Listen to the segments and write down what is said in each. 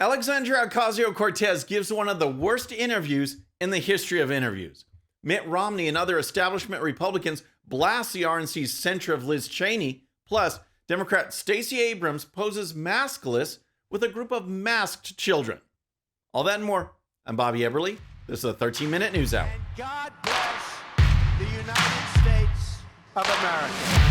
Alexandria Ocasio-Cortez gives one of the worst interviews in the history of interviews. Mitt Romney and other establishment Republicans blast the RNC's censure of Liz Cheney. Plus, Democrat Stacey Abrams poses maskless with a group of masked children. All that and more. I'm Bobby Eberle. This is a 13-minute news hour. And God bless the United States of America.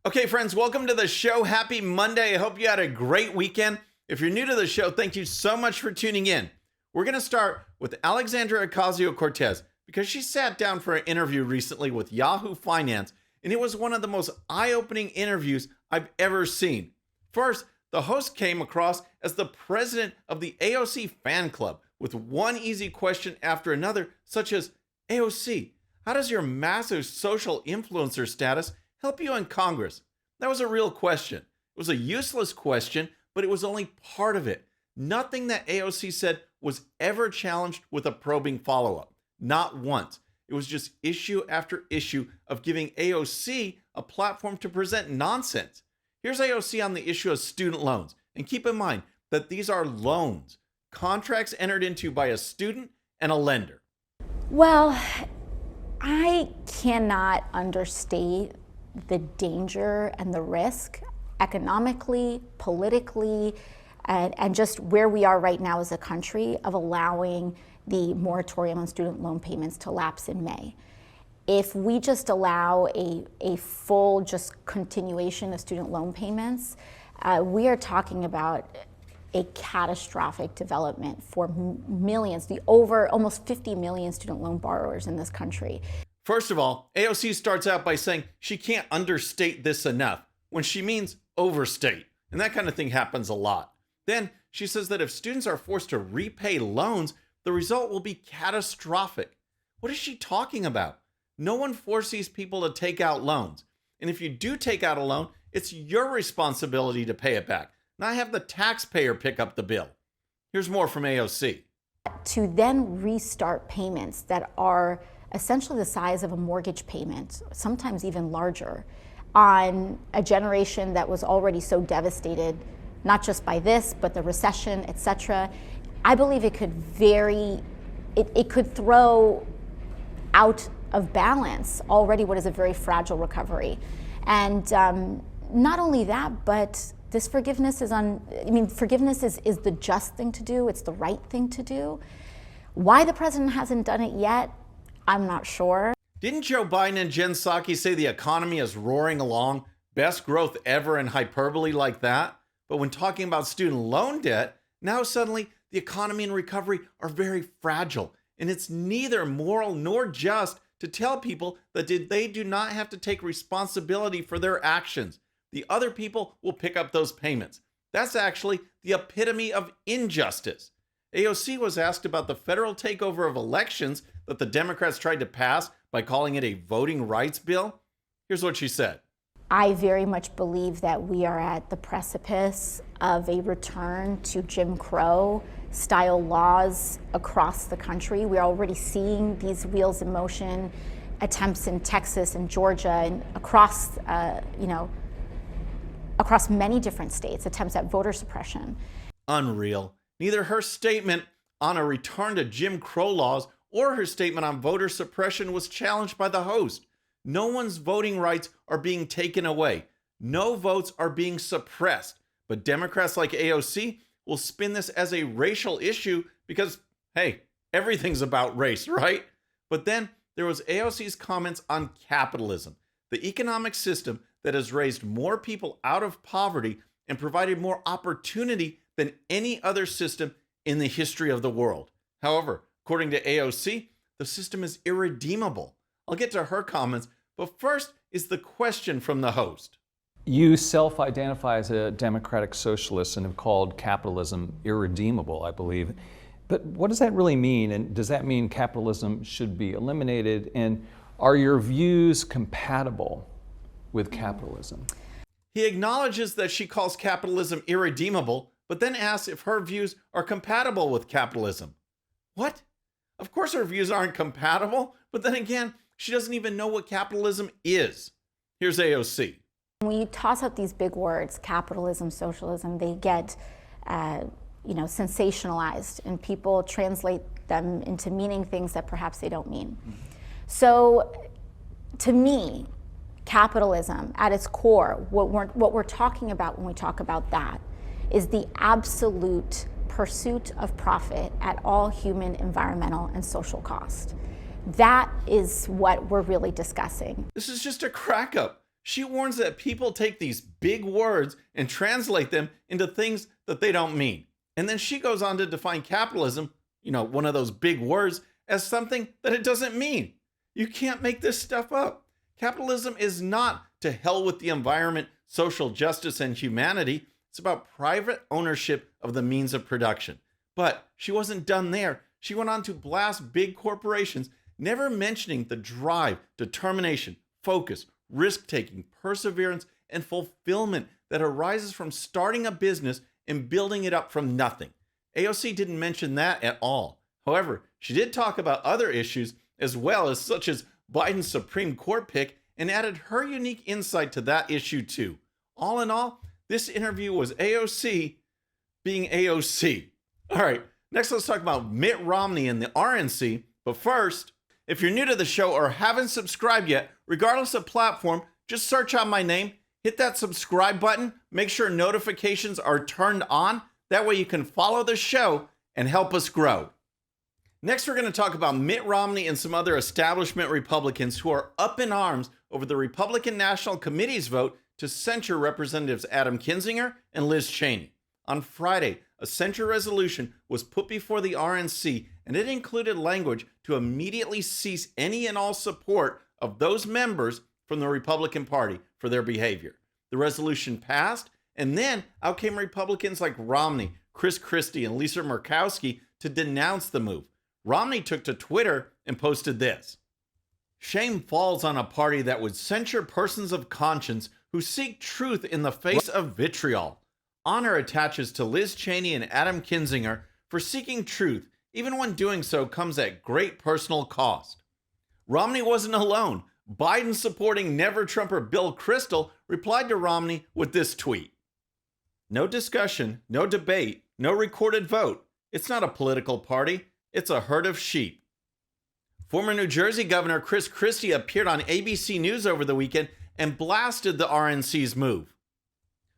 Okay, friends, welcome to the show. Happy Monday. I hope you had a great weekend. If you're new to the show, thank you so much for tuning in. We're going to start with Alexandria Ocasio-Cortez because she sat down for an interview recently with Yahoo Finance, and it was one of the most eye-opening interviews I've ever seen. First, the host came across as the president of the AOC fan club with one easy question after another, such as, AOC, how does your massive social influencer status help you in Congress? That was a real question. It was a useless question, but it was only part of it. Nothing that AOC said was ever challenged with a probing follow-up. Not once. It was just issue after issue of giving AOC a platform to present nonsense. Here's AOC on the issue of student loans. And keep in mind that these are loans, contracts entered into by a student and a lender. Well, I cannot understate the danger and the risk economically, politically, and just where we are right now as a country of allowing the moratorium on student loan payments to lapse in May. If we just allow a full just continuation of student loan payments, we are talking about a catastrophic development for millions, the over almost 50 million student loan borrowers in this country. First of all, AOC starts out by saying she can't understate this enough when she means overstate. And that kind of thing happens a lot. Then she says that if students are forced to repay loans, the result will be catastrophic. What is she talking about? No one forces people to take out loans. And if you do take out a loan, it's your responsibility to pay it back. Not have the taxpayer pick up the bill. Here's more from AOC. To then restart payments that are essentially the size of a mortgage payment, sometimes even larger, on a generation that was already so devastated, not just by this, but the recession, etc. I believe it could it could throw out of balance already what is a very fragile recovery. And not only that, but this forgiveness forgiveness is the just thing to do. It's the right thing to do. Why the president hasn't done it yet, I'm not sure. Didn't Joe Biden and Jen Psaki say the economy is roaring along, best growth ever, and hyperbole like that? But when talking about student loan debt, now suddenly the economy and recovery are very fragile. And it's neither moral nor just to tell people that they do not have to take responsibility for their actions. The other people will pick up those payments. That's actually the epitome of injustice. AOC was asked about the federal takeover of elections that the Democrats tried to pass by calling it a voting rights bill. Here's what she said. I very much believe that we are at the precipice of a return to Jim Crow style laws across the country. We're already seeing these wheels in motion, attempts in Texas and Georgia and across many different states, attempts at voter suppression. Unreal. Neither her statement on a return to Jim Crow laws or her statement on voter suppression was challenged by the host. No one's voting rights are being taken away. No votes are being suppressed. But Democrats like AOC will spin this as a racial issue because, hey, everything's about race, right? But then there was AOC's comments on capitalism, the economic system that has raised more people out of poverty and provided more opportunity than any other system in the history of the world. However, according to AOC, the system is irredeemable. I'll get to her comments, but first is the question from the host. You self-identify as a democratic socialist and have called capitalism irredeemable, I believe. But what does that really mean? And does that mean capitalism should be eliminated? And are your views compatible with capitalism? He acknowledges that she calls capitalism irredeemable, but then asks if her views are compatible with capitalism. What? Of course her views aren't compatible, but then again, She doesn't even know what capitalism is. Here's AOC. When you toss out these big words, capitalism, socialism, they get sensationalized, and people translate them into meaning things that perhaps they don't mean. So to me, capitalism at its core, what we're talking about when we talk about that is the absolute pursuit of profit at all human, environmental, and social cost. That is what we're really discussing. This is just a crack up. She warns that people take these big words and translate them into things that they don't mean. And then she goes on to define capitalism, one of those big words, as something that it doesn't mean. You can't make this stuff up. Capitalism is not to hell with the environment, social justice, and humanity. It's about private ownership of the means of production. But she wasn't done there. She went on to blast big corporations, never mentioning the drive, determination, focus, risk-taking, perseverance, and fulfillment that arises from starting a business and building it up from nothing. AOC didn't mention that at all. However, she did talk about other issues as well, as such as Biden's Supreme Court pick, and added her unique insight to that issue too. All in all, this interview was AOC being AOC. All right, next let's talk about Mitt Romney and the RNC. But first, if you're new to the show or haven't subscribed yet, regardless of platform, just search out my name, hit that subscribe button, make sure notifications are turned on. That way you can follow the show and help us grow. Next, we're going to talk about Mitt Romney and some other establishment Republicans who are up in arms over the Republican National Committee's vote to censure Representatives Adam Kinzinger and Liz Cheney. On Friday, a censure resolution was put before the RNC, and it included language to immediately cease any and all support of those members from the Republican Party for their behavior. The resolution passed, and then out came Republicans like Romney, Chris Christie, and Lisa Murkowski to denounce the move. Romney took to Twitter and posted this: "Shame falls on a party that would censure persons of conscience who seek truth in the face of vitriol. Honor attaches to Liz Cheney and Adam Kinzinger for seeking truth, even when doing so comes at great personal cost." Romney wasn't alone. Biden-supporting never-Trumper Bill Kristol replied to Romney with this tweet: "No discussion, no debate, no recorded vote. It's not a political party. It's a herd of sheep." Former New Jersey Governor Chris Christie appeared on ABC News over the weekend and blasted the RNC's move.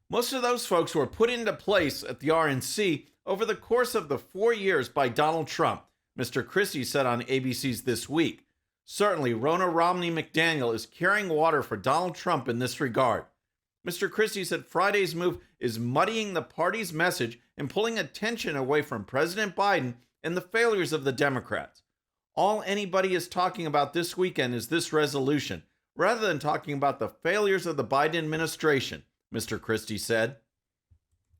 Most of those folks were put into place at the RNC over the course of the 4 years by Donald Trump, Mr. Christie said on ABC's This Week. Certainly, Ronna Romney McDaniel is carrying water for Donald Trump in this regard. Mr. Christie said Friday's move is muddying the party's message and pulling attention away from President Biden and the failures of the Democrats. All anybody is talking about this weekend is this resolution, rather than talking about the failures of the Biden administration, Mr. Christie said.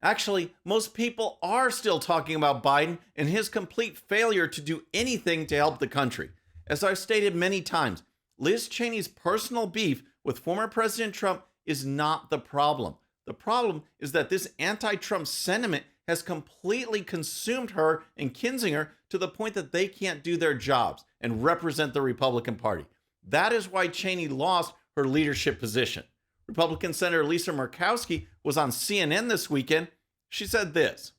Actually, most people are still talking about Biden and his complete failure to do anything to help the country. As I've stated many times, Liz Cheney's personal beef with former President Trump is not the problem. The problem is that this anti-Trump sentiment has completely consumed her and Kinzinger to the point that they can't do their jobs and represent the Republican Party. That is why Cheney lost her leadership position. Republican Senator Lisa Murkowski was on CNN this weekend. She said this: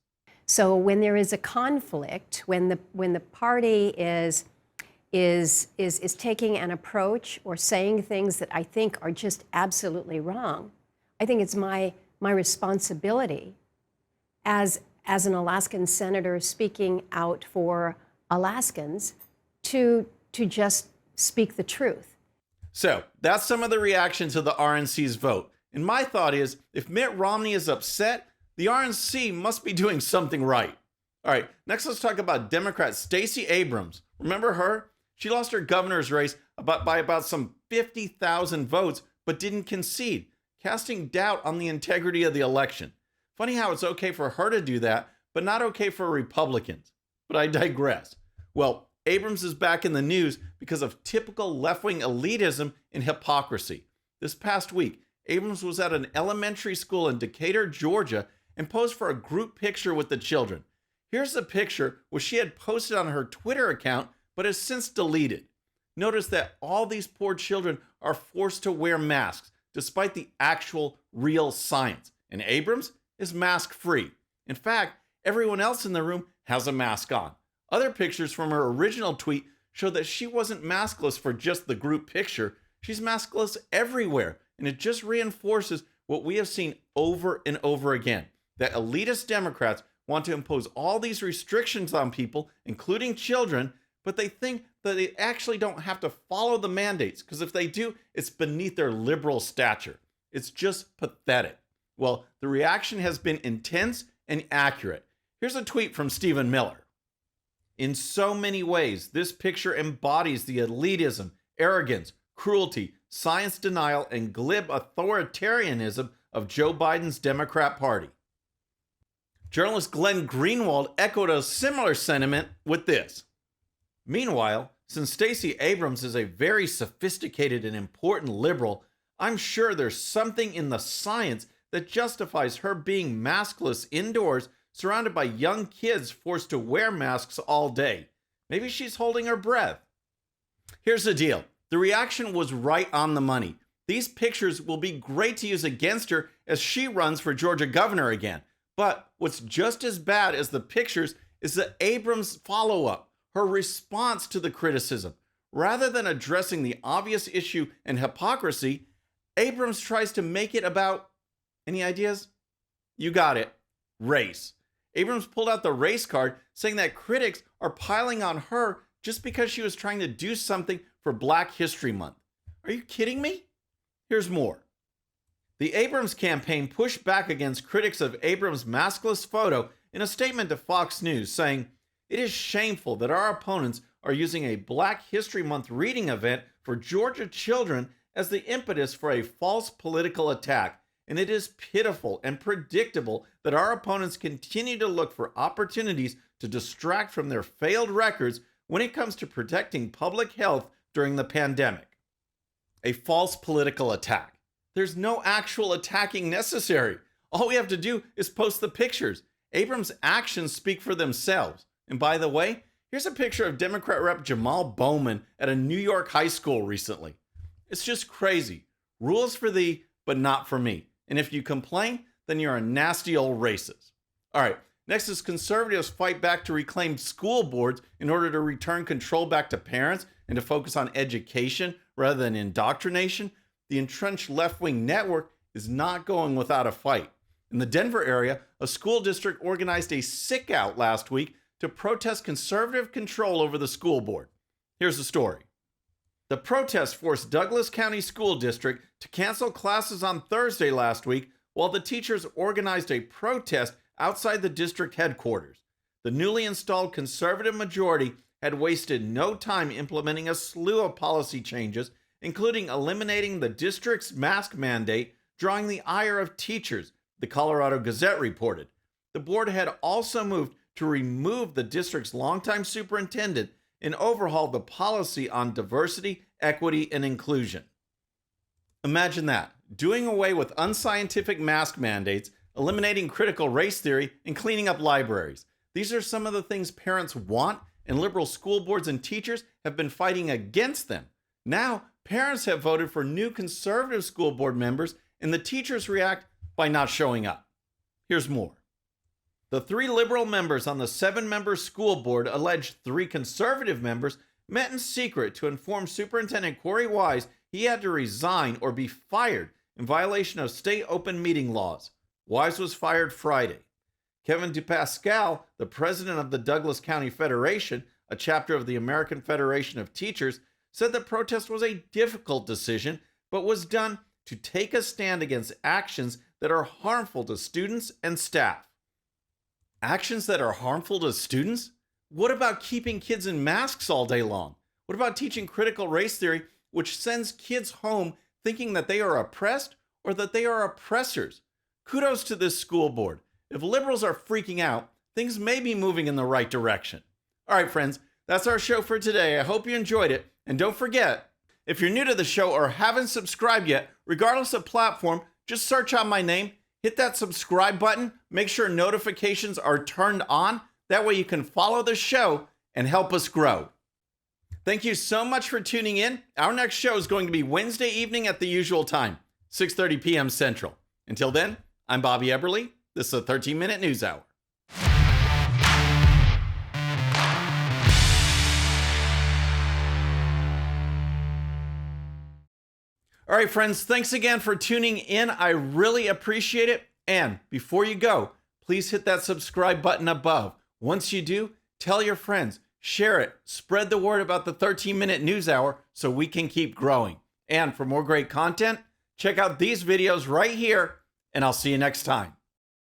"So when there is a conflict, when the party is taking an approach or saying things that I think are just absolutely wrong, I think it's my responsibility as an Alaskan senator speaking out for Alaskans to just speak the truth." So that's some of the reaction to the RNC's vote. And my thought is, if Mitt Romney is upset, the RNC must be doing something right. All right, next let's talk about Democrat Stacey Abrams. Remember her? She lost her governor's race by about some 50,000 votes, but didn't concede, casting doubt on the integrity of the election. Funny how it's okay for her to do that, but not okay for Republicans. But I digress. Well, Abrams is back in the news because of typical left-wing elitism and hypocrisy. This past week, Abrams was at an elementary school in Decatur, Georgia, and posed for a group picture with the children. Here's the picture which she had posted on her Twitter account, but has since deleted. Notice that all these poor children are forced to wear masks, despite the actual real science. And Abrams is mask-free. In fact, everyone else in the room has a mask on. Other pictures from her original tweet show that she wasn't maskless for just the group picture. She's maskless everywhere, and it just reinforces what we have seen over and over again, that elitist Democrats want to impose all these restrictions on people, including children, but they think that they actually don't have to follow the mandates, because if they do, it's beneath their liberal stature. It's just pathetic. Well, the reaction has been intense and accurate. Here's a tweet from Stephen Miller. In so many ways, this picture embodies the elitism, arrogance, cruelty, science denial, and glib authoritarianism of Joe Biden's Democrat Party. Journalist Glenn Greenwald echoed a similar sentiment with this. Meanwhile, since Stacey Abrams is a very sophisticated and important liberal, I'm sure there's something in the science that justifies her being maskless indoors, surrounded by young kids forced to wear masks all day. Maybe she's holding her breath. Here's the deal. The reaction was right on the money. These pictures will be great to use against her as she runs for Georgia governor again. But what's just as bad as the pictures is the Abrams follow-up, her response to the criticism. Rather than addressing the obvious issue and hypocrisy, Abrams tries to make it about, any ideas? You got it, race. Abrams pulled out the race card, saying that critics are piling on her just because she was trying to do something for Black History Month. Are you kidding me? Here's more. The Abrams campaign pushed back against critics of Abrams' maskless photo in a statement to Fox News, saying, "It is shameful that our opponents are using a Black History Month reading event for Georgia children as the impetus for a false political attack, and it is pitiful and predictable that our opponents continue to look for opportunities to distract from their failed records when it comes to protecting public health during the pandemic." A false political attack. There's no actual attacking necessary. All we have to do is post the pictures. Abrams' actions speak for themselves. And by the way, here's a picture of Democrat Rep. Jamal Bowman at a New York high school recently. It's just crazy. Rules for thee, but not for me. And if you complain, then you're a nasty old racist. All right, next is conservatives fight back to reclaim school boards in order to return control back to parents and to focus on education rather than indoctrination. The entrenched left-wing network is not going without a fight. In the Denver area, a school district organized a sick-out last week to protest conservative control over the school board. Here's the story. The protest forced Douglas County School District to cancel classes on Thursday last week, while the teachers organized a protest outside the district headquarters. The newly installed conservative majority had wasted no time implementing a slew of policy changes, including eliminating the district's mask mandate, drawing the ire of teachers, the Colorado Gazette reported. The board had also moved to remove the district's longtime superintendent and overhaul the policy on diversity, equity, and inclusion. Imagine that, doing away with unscientific mask mandates, eliminating critical race theory, and cleaning up libraries. These are some of the things parents want, and liberal school boards and teachers have been fighting against them. Now, parents have voted for new conservative school board members, and the teachers react by not showing up. Here's more. The 3 liberal members on the 7-member school board alleged 3 conservative members met in secret to inform Superintendent Corey Wise he had to resign or be fired in violation of state open meeting laws. Wise was fired Friday. Kevin DePascal, the president of the Douglas County Federation, a chapter of the American Federation of Teachers, said the protest was a difficult decision, but was done to take a stand against actions that are harmful to students and staff. Actions that are harmful to students? What about keeping kids in masks all day long? What about teaching critical race theory, which sends kids home thinking that they are oppressed or that they are oppressors? Kudos to this school board. If liberals are freaking out, things may be moving in the right direction. All right, friends, that's our show for today. I hope you enjoyed it. And don't forget, if you're new to the show or haven't subscribed yet, regardless of platform, just search out my name, hit that subscribe button, make sure notifications are turned on. That way you can follow the show and help us grow. Thank you so much for tuning in. Our next show is going to be Wednesday evening at the usual time, 6:30 p.m. Central. Until then, I'm Bobby Eberle. This is a 13-minute news hour. All right, friends, thanks again for tuning in. I really appreciate it. And before you go, please hit that subscribe button above. Once you do, tell your friends, share it, spread the word about the 13-minute news hour so we can keep growing. And for more great content, check out these videos right here, and I'll see you next time.